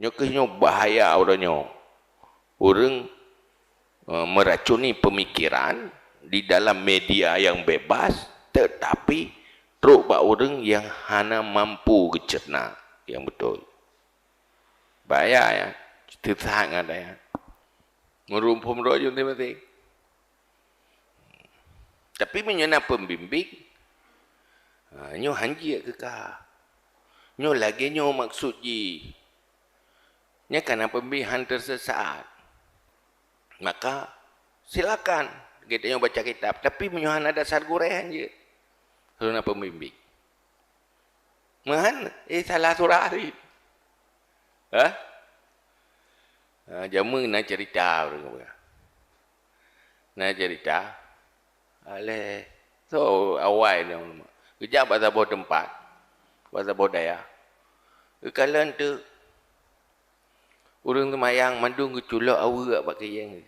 Nyo bahaya orangnya. Orang meracuni pemikiran di dalam media yang bebas, tetapi teruk bak orang yang hana mampu kecerna yang betul. Bahaya ya. Tertahan ada ya. Merumpum rojo ni penting. Tapi menyana pembimbing, nyo hanji ke kah? Nyo lagi nyo maksud ji. Nya karena pembimbingan tersesat. Maka silakan kita nyo baca kitab, tapi menyana dasar gurehan je. Karena pembimbing. Mahan salah surah ni. Jamu nak cerita orang. Nak cerita. Aleh. So awal ni. Kejap bahasa bawah tempat. Bahasa bawah daya. Kekalan tu. Orang tu mayang mandung keculak awak pakai yang.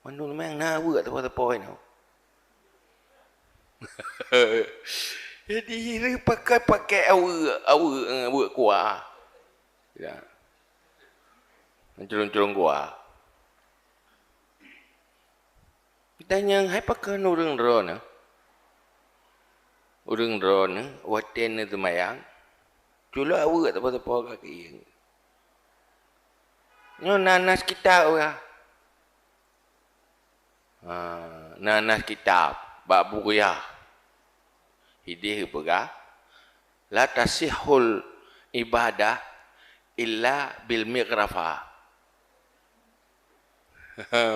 Mandung mayang nak awak tepa-tepa ni. Jadi dia pakai awak kuah. Ya. Curung-curung kuah. Tanya, hai pakai orang drone. Orang drone, waten itu mayang. Cula awak tepa-tepa kaki. Nyo nanas kitab lah. Nanas kitab. Bak bukuyah. Hidih pegah. La tasihul ibadah illa bil miqrafah.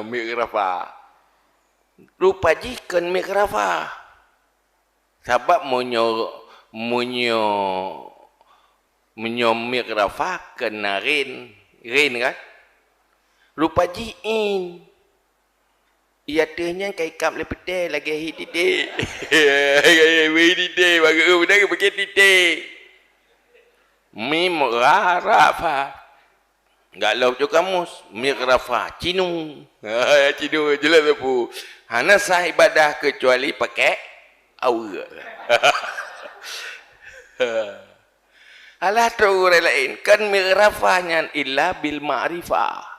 Miqrafah. Rupa jikan miqrafah. Sebab munyo miqrafah kena rin kan? Rupa jiin. Ia tehnya kai kap le pete lagi hitite. Hitite bagi udah pakai tite. Miqrafah. Enggak lauk jo kamus, miqrafah, cinu. Cinu jelas apa? Hana sah ibadah kecuali pakai awak. Alah tu orang lain kan miqrafahnya illa bil ma'rifah.